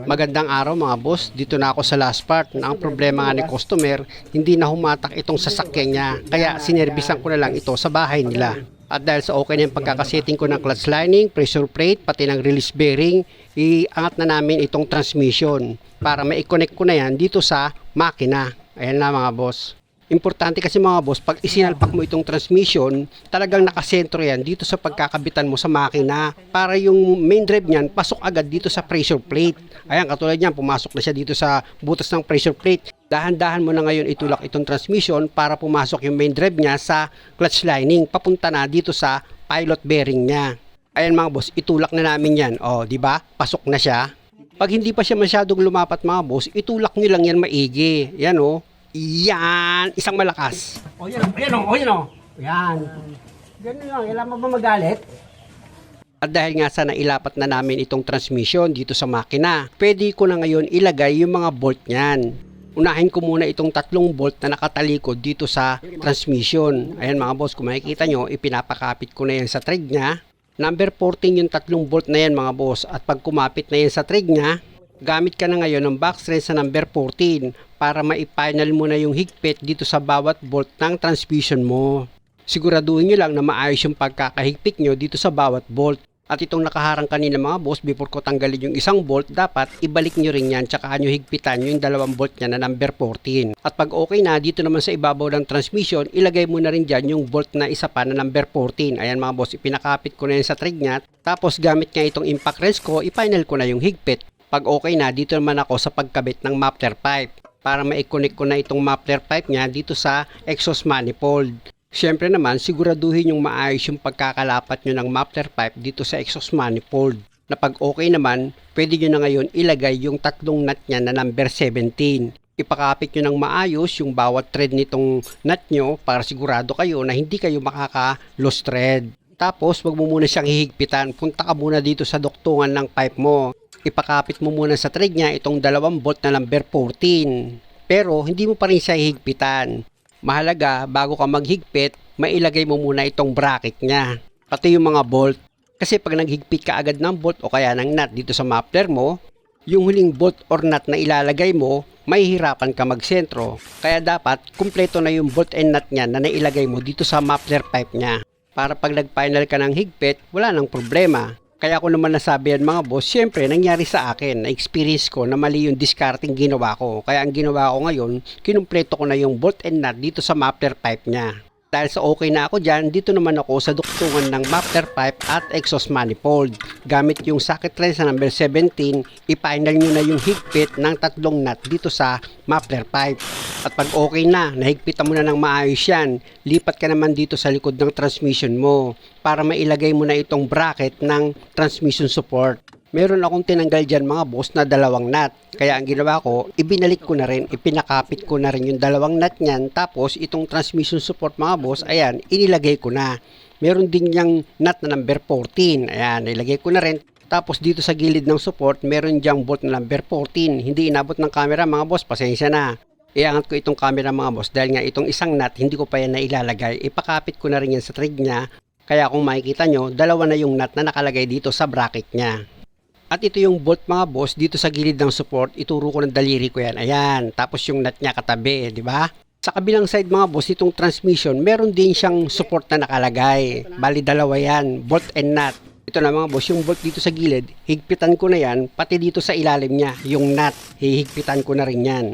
Magandang araw mga boss, dito na ako sa last part na ang problema nga ni customer, hindi na humatak itong sasakyan niya, kaya sinerbisan ko na lang ito sa bahay nila. At dahil sa okay na yung pagkakasetting ko ng clutch lining, pressure plate, pati ng release bearing, iangat na namin itong transmission para ma-connect ko na yan dito sa makina. Ayan na mga boss. Importante kasi mga boss, pag isinalpak mo itong transmission, talagang nakasentro yan dito sa pagkakabitan mo sa makina para yung main drive niyan pasok agad dito sa pressure plate. Ayan, katulad niyan, pumasok na siya dito sa butas ng pressure plate. Dahan-dahan mo na ngayon itulak itong transmission para pumasok yung main drive niya sa clutch lining, papunta na dito sa pilot bearing niya. Ayan mga boss, itulak na namin yan. O, di ba? Pasok na siya. Pag hindi pa siya masyadong lumapat mga boss, itulak nyo lang yan maigi. Yan o. Yan, isang malakas. O yan, o yan. Yan. Ganun lang, ilan ba magalit? At dahil nga sa nailapat na namin itong transmission dito sa makina, pwede ko na ngayon ilagay yung mga bolt niyan. Unahin ko muna itong 3 bolt na nakatalikod dito sa transmission. Ayan mga boss, kung makikita nyo, ipinapakapit ko na yan sa thread niya. Number 14 yung 3 bolt na yan mga boss. At pag kumapit na yan sa thread niya, gamit ka na ngayon ng box thread sa number 14 para ma-final mo na yung higpit dito sa bawat bolt ng transmission mo. Siguraduhin nyo lang na maayos yung pagkakahigpit nyo dito sa bawat bolt. At itong nakaharang kanina mga boss, before ko tanggalin yung isang bolt, dapat ibalik nyo rin yan tsaka nyo higpitan yung 2 bolt nya na number 14. At pag okay na, dito naman sa ibabaw ng transmission, ilagay mo na rin dyan yung bolt na isa pa na number 14. Ayan mga boss, ipinakapit ko na yan sa thread nya. Tapos gamit nga itong impact wrench ko, i-final ko na yung higpit. Pag okay na, dito naman ako sa pagkabit ng muffler pipe para ma-connect ko na itong muffler pipe niya dito sa exhaust manifold. Siyempre naman, siguraduhin yung maayos yung pagkakalapat nyo ng muffler pipe dito sa exhaust manifold. Na pag okay naman, pwede nyo na ngayon ilagay yung 3 nut niya na number 17. Ipakapit nyo ng maayos yung bawat thread nitong nut nyo para sigurado kayo na hindi kayo makaka-lost thread. Tapos, wag mo muna siyang hihigpitan. Punta ka muna dito sa duktungan ng pipe mo. Ipakapit mo muna sa thread niya itong 2 bolt na number 14. Pero hindi mo pa rin siya hihigpitan. Mahalaga, bago ka maghigpit, mailagay mo muna itong bracket niya. Pati yung mga bolt. Kasi pag naghigpit ka agad ng bolt o kaya ng nut dito sa muffler mo, yung huling bolt or nut na ilalagay mo, mahihirapan ka magsentro. Kaya dapat, kumpleto na yung bolt and nut niya na nailagay mo dito sa muffler pipe niya. Para pag nag-final ka ng higpit, wala nang problema. Kaya ako naman nasabi yan mga boss, syempre nangyari sa akin, na-experience ko na mali yung discarding ginawa ko. Kaya ang ginawa ko ngayon, kinumpleto ko na yung bolt and nut dito sa muffler pipe niya. Dahil sa okay na ako dyan, dito naman ako sa duktungan ng muffler pipe at exhaust manifold. Gamit yung socket wrench sa number 17, i-final nyo na yung higpit ng 3 nut dito sa muffler pipe. At pag okay na, nahigpitan mo na ng maayos yan, lipat ka naman dito sa likod ng transmission mo para mailagay mo na itong bracket ng transmission support. Meron akong tinanggal dyan mga boss na 2 nut. Kaya ang ginawa ko, ibinalik ko na rin, ipinakapit ko na rin yung 2 nut niyan. Tapos itong transmission support mga boss, ayan, inilagay ko na. Meron din yung nut na number 14. Ayan, ilagay ko na rin. Tapos dito sa gilid ng support, meron diyang bolt na number 14. Hindi inabot ng camera mga boss, pasensya na. Iangat ko itong camera mga boss dahil nga itong isang nut, hindi ko pa yan nailalagay. Ipakapit ko na rin yan sa thread niya. Kaya kung makikita nyo, 2 na yung nut na nakalagay dito sa bracket niya. At ito yung bolt mga boss, dito sa gilid ng support, ituro ko ng daliri ko yan. Ayan, tapos yung nut niya katabi, di ba? Sa kabilang side mga boss, itong transmission, meron din siyang support na nakalagay. Bali 2 yan, bolt and nut. Ito na mga boss, yung bolt dito sa gilid, higpitan ko na yan, pati dito sa ilalim niya, yung nut, hihigpitan ko na rin yan.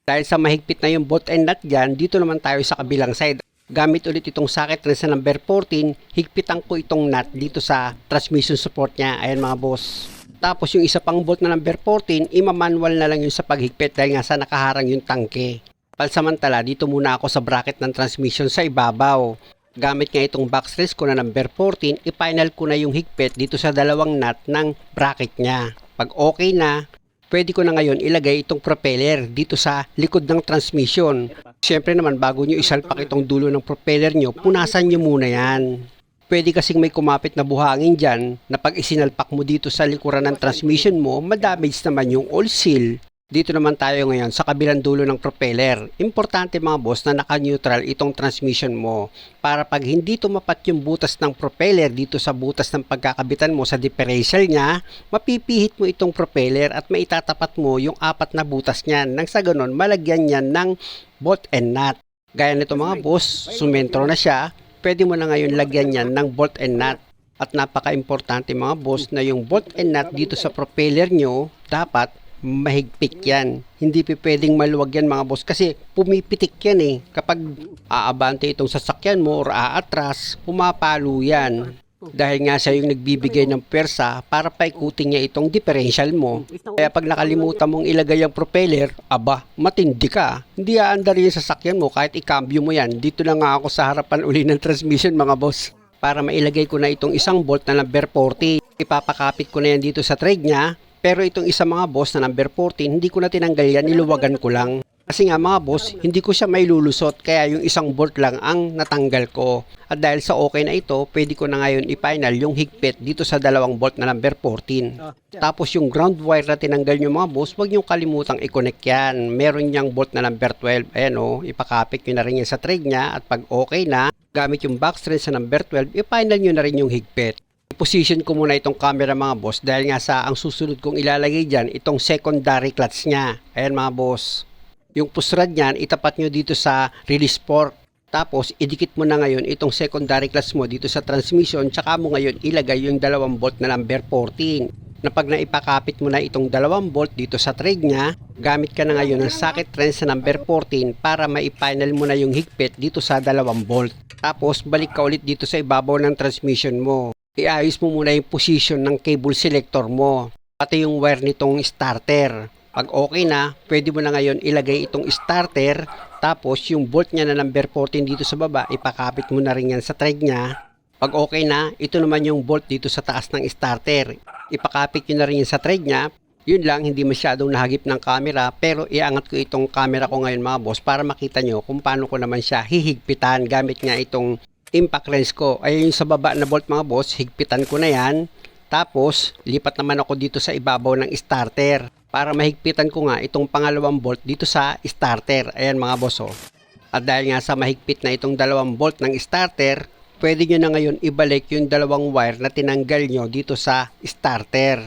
Dahil sa mahigpit na yung bolt and nut dyan, dito naman tayo sa kabilang side. Gamit ulit itong socket wrench sa number 14, higpitan ko itong nut dito sa transmission support niya. Ayan mga boss. Tapos yung isa pang bolt na number 14, ima-manual na lang yun sa paghigpit dahil nga sa nakaharang yung tangke. Palsamantala, dito muna ako sa bracket ng transmission sa ibabaw. Gamit nga itong box wrench ko na number 14, i-final ko na yung higpit dito sa 2 nut ng bracket niya. Pag okay na, pwede ko na ngayon ilagay itong propeller dito sa likod ng transmission. Siyempre naman, bago nyo isalpak itong dulo ng propeller nyo, punasan nyo muna yan. Pwede kasing may kumapit na buhangin dyan na pag isinalpak mo dito sa likuran ng transmission mo, madamage naman yung oil seal. Dito naman tayo ngayon sa kabilang dulo ng propeller. Importante mga boss na naka-neutral itong transmission mo para pag hindi tumapat yung butas ng propeller dito sa butas ng pagkakabitan mo sa differential niya, mapipihit mo itong propeller at maitatapat mo yung apat na butas niyan nang sa ganon malagyan niyan ng bolt and nut. Gaya nito mga boss, sumentro na siya, pwede mo na ngayon lagyan niyan ng bolt and nut. At napaka-importante mga boss na yung bolt and nut dito sa propeller nyo, dapat mahigpit yan. Hindi pwedeng maluwag yan mga boss kasi pumipitik yan eh. Kapag aabante itong sasakyan mo or aatras, pumapalo yan. Dahil nga siya yung nagbibigay ng pwersa para paikutin niya itong differential mo. Kaya pag nakalimutan mong ilagay ang propeller, aba, matindi ka. Hindi aandar yung sasakyan mo kahit ikambyo mo yan. Dito na nga ako sa harapan uli ng transmission mga boss. Para mailagay ko na itong isang bolt na number 40. Ipapakapit ko na yan dito sa thread niya. Pero itong isa mga boss na number 14, hindi ko na tinanggal yan, niluwagan ko lang. Kasi nga mga boss, hindi ko siya may lulusot, kaya yung isang bolt lang ang natanggal ko. At dahil sa okay na ito, pwede ko na ngayon i-final yung higpit dito sa dalawang bolt na number 14. Tapos yung ground wire na tinanggal nyo mga boss, huwag nyo kalimutang i-connect yan. Meron niyang bolt na number 12, ayan o, ipakapit nyo na rin yan sa thread niya. At pag okay na, gamit yung box thread sa number 12, i-final nyo na rin yung higpit. Position ko muna itong camera mga boss dahil nga sa ang susunod kong ilalagay dyan itong secondary clutch niya. Ayan mga boss. Yung push rod niyan itapat nyo dito sa release fork. Tapos idikit mo na ngayon itong secondary clutch mo dito sa transmission tsaka mo ngayon ilagay yung dalawang bolt na number 14. Na pag naipakapit mo na itong dalawang bolt dito sa thread niya, gamit ka na ngayon ng socket wrench sa number 14 para mai-final mo na yung higpit dito sa dalawang bolt. Tapos balik ka ulit dito sa ibabaw ng transmission mo. Iayos mo muna yung position ng cable selector mo, pati yung wire nitong starter. Pag okay na, pwede mo na ngayon ilagay itong starter, tapos yung bolt niya na number 14 dito sa baba, ipakapit mo na rin yan sa thread niya. Pag okay na, ito naman yung bolt dito sa taas ng starter. Ipakapit nyo na rin yan sa thread niya. Yun lang, hindi masyadong nahagip ng camera, pero iangat ko itong camera ko ngayon mga boss para makita nyo kung paano ko naman siya hihigpitan gamit nga itong impact wrench ko. Ayun yung sa baba na bolt mga boss, higpitan ko na yan. Tapos, lipat naman ako dito sa ibabaw ng starter para mahigpitan ko nga itong pangalawang bolt dito sa starter. Ayan mga boss oh. At dahil nga sa mahigpit na itong dalawang bolt ng starter, pwede nyo na ngayon ibalik yung dalawang wire na tinanggal nyo dito sa starter.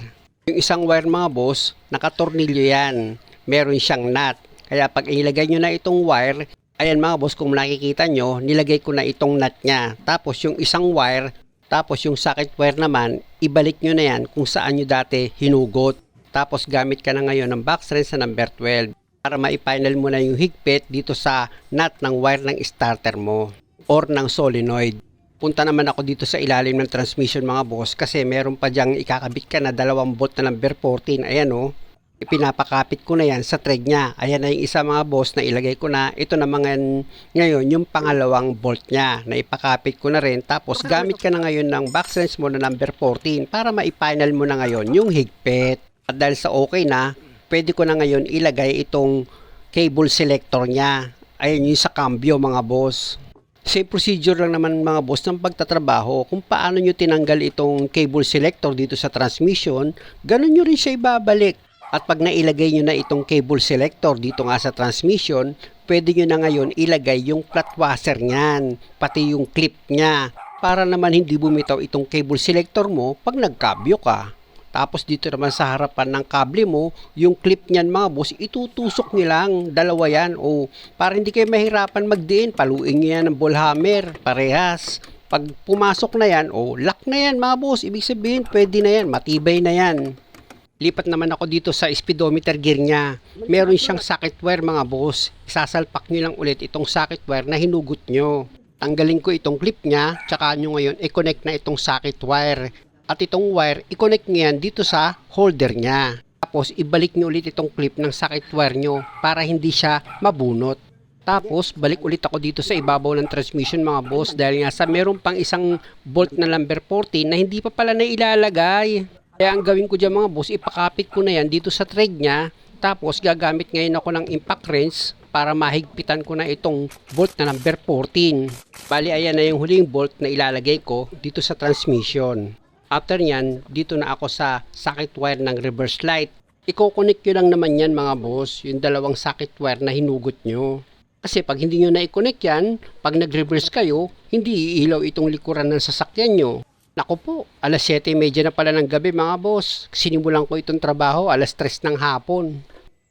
Yung isang wire mga boss, nakatornilyo yan. Meron siyang nut. Kaya pag ilagay nyo na itong wire, ayan mga boss, kung nakikita nyo, nilagay ko na itong nut niya. Tapos yung isang wire, tapos yung socket wire naman, ibalik nyo na yan kung saan nyo dati hinugot. Tapos gamit ka na ngayon ng box wrench sa number 12 para ma-final mo na yung higpit dito sa nut ng wire ng starter mo or ng solenoid. Punta naman ako dito sa ilalim ng transmission mga boss kasi meron pa dyang ikakabit ka na dalawang bolt na number 14. Ayan o. Ipinapakapit ko na yan sa thread niya. Ayan na yung isa mga boss na ilagay ko na. Ito naman ngayon yung pangalawang bolt niya na ipakapit ko na rin. Tapos gamit ka na ngayon ng box wrench mo na number 14 para ma-final mo na ngayon yung higpit. At dahil sa okay na, pwede ko na ngayon ilagay itong cable selector niya. Ayan yung sa cambio mga boss. Same procedure lang naman mga boss ng pagtatrabaho. Kung paano nyo tinanggal itong cable selector dito sa transmission, ganun nyo rin siya ibabalik. At pag nailagay nyo na itong cable selector dito nga sa transmission, pwede nyo na ngayon ilagay yung flat washer nyan, pati yung clip nya, para naman hindi bumitaw itong cable selector mo pag nagkabyo ka. Tapos dito naman sa harapan ng kable mo, yung clip nyan mga boss, itutusok nilang dalawa yan o para hindi kayo mahirapan magdiin, paluin nyo yan ng ball hammer, parehas. Pag pumasok na yan, lock na yan mga boss, ibig sabihin pwede na yan, matibay na yan. Lipat naman ako dito sa speedometer gear niya. Meron siyang socket wire mga boss. Isasalpak nyo lang ulit itong socket wire na hinugot nyo. Tanggalin ko itong clip niya, tsaka nyo ngayon i-connect na itong socket wire. At itong wire, i-connect nyo yan dito sa holder niya. Tapos ibalik nyo ulit itong clip ng socket wire nyo para hindi siya mabunot. Tapos balik ulit ako dito sa ibabaw ng transmission mga boss dahil nga sa meron pang isang bolt na number 14 na hindi pa pala na ilalagay. Kaya ang gawin ko dyan mga boss, ipakapit ko na yan dito sa thread niya. Tapos gagamit ngayon ako ng impact wrench para mahigpitan ko na itong bolt na number 14. Bali ayan na yung huling bolt na ilalagay ko dito sa transmission. After nyan, dito na ako sa socket wire ng reverse light. I-connect nyo lang naman yan mga boss, yung dalawang socket wire na hinugot nyo. Kasi pag hindi nyo na-connect yan, pag nag-reverse kayo, hindi iilaw itong likuran ng sasakyan nyo. Naku po, alas 7:30 na pala ng gabi mga boss. Sinimulan ko itong trabaho alas 3 ng hapon.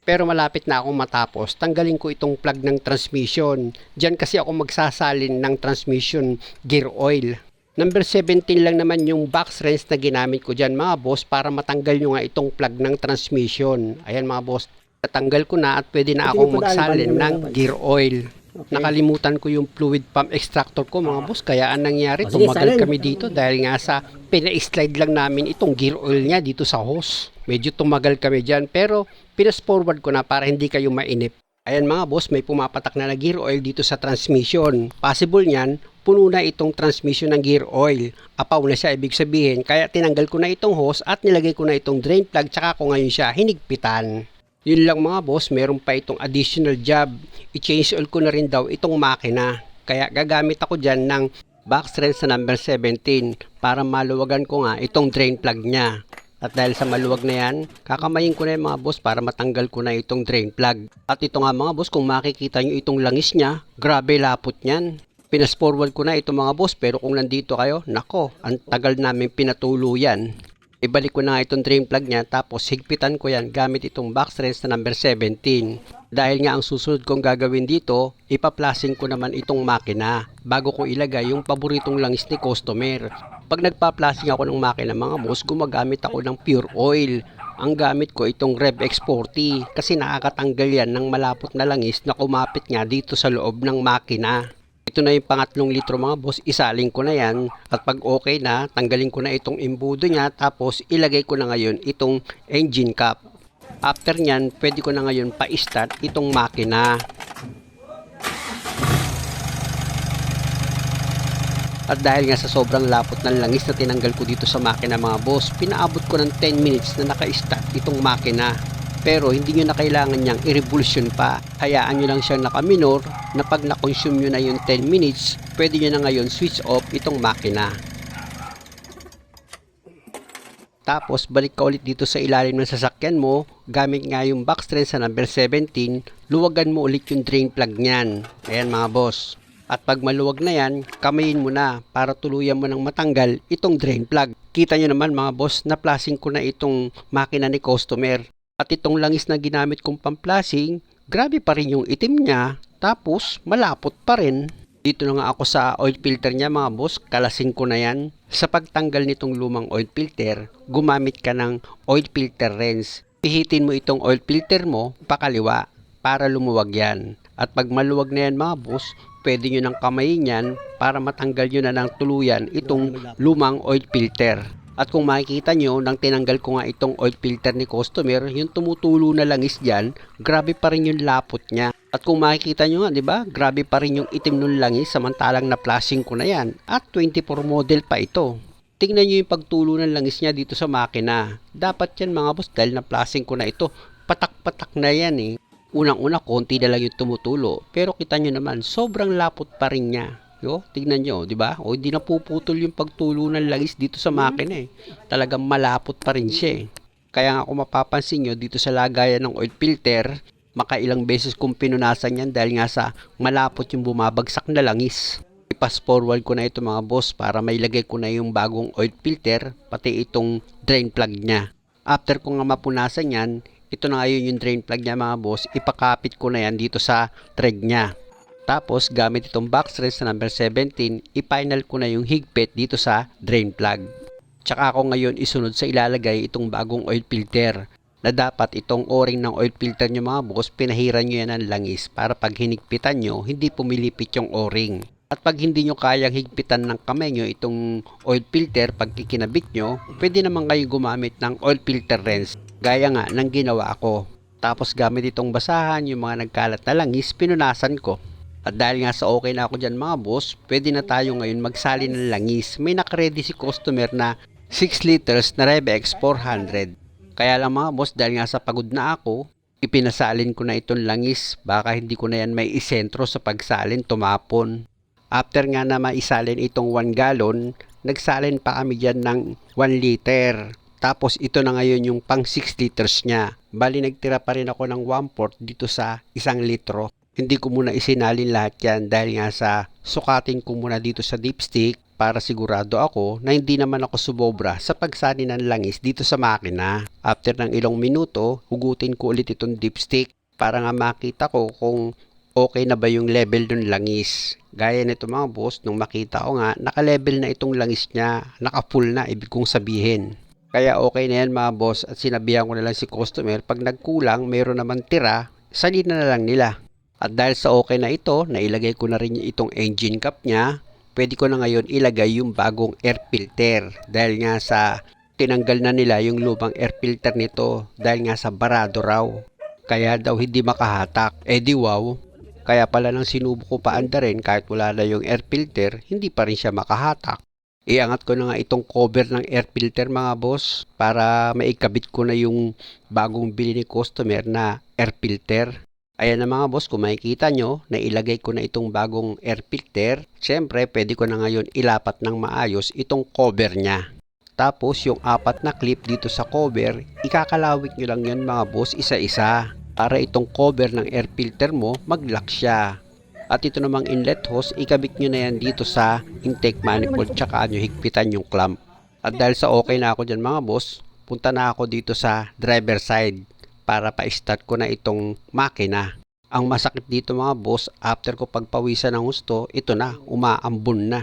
Pero malapit na akong matapos, tanggalin ko itong plug ng transmission. Diyan kasi ako magsasalin ng transmission gear oil. Number 17 lang naman yung box wrench na ginamit ko dyan mga boss para matanggal nyo nga itong plug ng transmission. Ayan mga boss, natanggal ko na at pwede na akong magsalin ng gear oil. Okay. Nakalimutan ko yung fluid pump extractor ko mga boss, kaya ang nangyari tumagal kami dito dahil nga sa pina-slide lang namin itong gear oil niya dito sa hose. Medyo tumagal kami dyan pero pinas forward ko na para hindi kayo mainip. Ayan mga boss, may pumapatak na gear oil dito sa transmission. Possible niyan, puno na itong transmission ng gear oil. Apaw na siya, ibig sabihin, kaya tinanggal ko na itong hose at nilagay ko na itong drain plug tsaka ko ngayon siya hinigpitan. Yun lang mga boss, meron pa itong additional job. I-change oil ko na rin daw itong makina. Kaya gagamit ako dyan ng box wrench sa number 17 para maluwagan ko nga itong drain plug niya. At dahil sa maluwag na yan, kakamayin ko na yung mga boss para matanggal ko na itong drain plug. At ito nga mga boss, kung makikita nyo itong langis niya, grabe lapot niyan. Pinas forward ko na ito mga boss, pero kung nandito kayo, nako, ang tagal namin pinatuluyan. Ibalik ko na itong drain plug niya tapos higpitan ko yan gamit itong box wrench na number 17. Dahil nga ang susunod kong gagawin dito, ipaplasing ko naman itong makina bago ko ilagay yung paboritong langis ni customer. Pag nagpa-plasing ako ng makina mga boss, gumagamit ako ng pure oil. Ang gamit ko itong Rev X40 kasi nakakatanggal yan ng malapot na langis na kumapit nga dito sa loob ng makina. Ito na yung pangatlong litro mga boss, isaling ko na yan at pag okay na, tanggalin ko na itong imbudo niya tapos ilagay ko na ngayon itong engine cap. After nyan, pwede ko na ngayon pa-start itong makina. At dahil nga sa sobrang lapot ng langis na tinanggal ko dito sa makina mga boss, pinaabot ko ng 10 minutes na naka-start itong makina. Pero hindi nyo na kailangan niyang i-revolution pa. Hayaan nyo lang siyang naka-minor na pag na-consume nyo na yung 10 minutes, pwede nyo na ngayon switch off itong makina. Tapos balik ka ulit dito sa ilalim ng sasakyan mo, gamit nga yung box wrench sa number 17, luwagan mo ulit yung drain plug niyan. Ayan mga boss. At pag maluwag na yan, kamayin mo na para tuluyan mo ng matanggal itong drain plug. Kita nyo naman mga boss, na-plasing ko na itong makina ni customer. At itong langis na ginamit kong pamplasing, grabe pa rin yung itim niya, tapos malapot pa rin. Dito na nga ako sa oil filter niya mga boss, kalasin ko na yan. Sa pagtanggal nitong lumang oil filter, gumamit ka ng oil filter wrench. Pihitin mo itong oil filter mo pakaliwa para lumuwag yan. At pag maluwag na yan mga boss, pwede nyo nang kamayin yan para matanggal nyo na ng tuluyan itong lumang oil filter. At kung makikita nyo, nang tinanggal ko nga itong oil filter ni customer, yung tumutulo na langis dyan, grabe pa rin yung lapot niya. At kung makikita nyo nga, di ba, grabe pa rin yung itim ng langis samantalang na-flashing ko na yan. At 24 model pa ito. Tingnan nyo yung pagtulo ng langis niya dito sa makina. Dapat yan mga boss dahil na-flashing ko na ito. Patak-patak na yan eh. Unang-una, konti na lang yung tumutulo. Pero kita nyo naman, sobrang lapot pa rin niya. Yo, tignan nyo, di ba? O hindi na puputol yung pagtulo ng langis dito sa makina eh. Talagang malapot pa rin siya eh. Kaya nga kung mapapansin nyo dito sa lagayan ng oil filter, makailang beses kong pinunasan yan dahil nga sa malapot yung bumabagsak na langis. I-pass forward ko na ito mga boss para mailagay ko na yung bagong oil filter, pati itong drain plug niya. After ko nga mapunasan yan, ito na ngayon yung drain plug niya mga boss, ipakapit ko na yan dito sa thread niya. Tapos gamit itong box wrench na number 17, i-final ko na yung higpit dito sa drain plug. Tsaka ako ngayon isunod sa ilalagay itong bagong oil filter. Na dapat itong o-ring ng oil filter nyo mga boss, pinahiran nyo yan ng langis para pag hinigpitan nyo, hindi pumilipit yung o-ring. At pag hindi nyo kayang higpitan ng kamay nyo itong oil filter pag kikinabit nyo, pwede naman kayo gumamit ng oil filter wrench. Gaya nga ng ginawa ko. Tapos gamit itong basahan, yung mga nagkalat na langis, pinunasan ko. At dahil nga sa okay na ako dyan mga boss, pwede na tayo ngayon magsali ng langis. May nakaredy si customer na 6 liters na Rev X 400. Kaya lang mga boss, dahil nga sa pagod na ako, ipinasalin ko na itong langis. Baka hindi ko na yan may isentro sa pagsalin, tumapon. After nga na maisalin itong 1 gallon, nagsalin pa kami dyan ng 1 liter. Tapos ito na ngayon yung pang 6 liters niya. Bali nagtira pa rin ako ng 1/4 dito sa 1 litro. Hindi ko muna isinalin lahat yan dahil nga sa sukatin ko muna dito sa dipstick para sigurado ako na hindi naman ako sumobra sa pagsali ng langis dito sa makina. After ng ilang minuto, hugutin ko ulit itong dipstick para nga makita ko kung okay na ba yung level ng langis. Gaya nito mga boss, nung makita ko nga, naka-level na itong langis niya, naka-full na, ibig kong sabihin. Kaya okay na yan mga boss at sinabihan ko na lang si customer, pag nagkulang, mayroon naman tira, salin na lang nila. At dahil sa okay na ito, nailagay ko na rin itong engine cap niya, pwede ko na ngayon ilagay yung bagong air filter. Dahil nga sa tinanggal na nila yung lumang air filter nito dahil nga sa barado raw. Kaya daw hindi makahatak. Eh di wow. Kaya pala nang sinubo ko pa andarin kahit wala na yung air filter, hindi pa rin siya makahatak. Iangat ko na nga itong cover ng air filter mga boss para maikabit ko na yung bagong bili ni customer na air filter. Ayan na mga boss, kung makikita nyo, nailagay ko na itong bagong air filter. Siyempre, pwede ko na ngayon ilapat ng maayos itong cover niya. Tapos, yung 4 na clip dito sa cover, ikakalawik nyo lang yun mga boss, isa-isa. Para itong cover ng air filter mo, mag-lock siya. At ito namang inlet hose, ikabit nyo na yan dito sa intake manifold, tsaka nyo higpitan yung clamp. At dahil sa okay na ako dyan mga boss, punta na ako dito sa driver side para pa-start ko na itong makina. Ang masakit dito mga boss, after ko pagpawisan ng husto, ito na, umaambon na.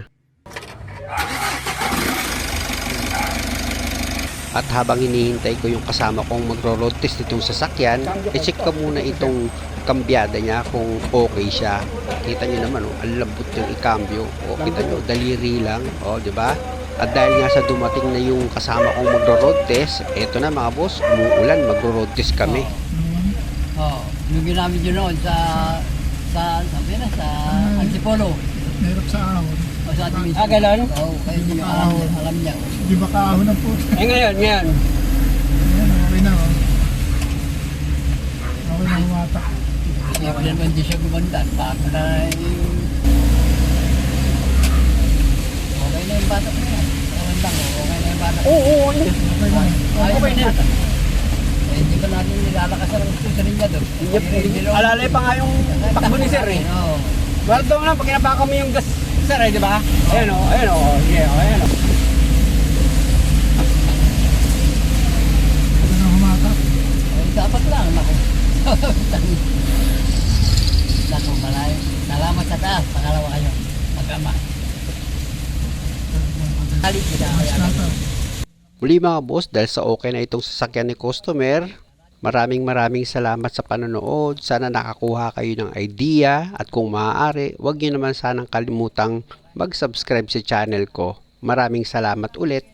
At habang hinihintay ko yung kasama kong magro-road test itong sasakyan, i-check ko muna itong kambyada niya kung okay siya. Kita nyo naman, ang lambot yung ikambyo. O, kita nyo, daliri lang. O, diba? At dahil nga sa dumating na yung kasama kong magro-road test, eto na mga boss, umuulan, magro-road test kami. Yung ginamit nyo noon sa Antipolo. Meron sa ahon. O sa ating mismo. Galon? Oo, kaya hindi nyo alam niya. Di ba kaahon ang po? Ngayon. Ayan, okay na oh. Okay na humatak. Hindi naman hindi siya gumandan. Baka na okay na yung batak na yan. Okay lang, okay na yung batak. Oo. Okay na. Okay na yan. Eh, hindi ba natin nilalakasan ang susunod niya doon? Alalay pa nga yung takbo ni sir eh. Oo. Well, doon lang, pag kinapaka mo yung gas, sir eh, di ba? Ayan o, ayan o, yeah, ayan o. Okay na humatak. Dapat lang, naku. Naku, malay. Salamat sa taas. Pangalawa kayo. Mag-ama. Halit kita. Muli mga boss, dahil sa okay na itong sasakyan ni customer, maraming salamat sa panonood. Sana nakakuha kayo ng idea at kung maaari, huwag niyo naman sanang kalimutang mag-subscribe sa channel ko. Maraming salamat ulit.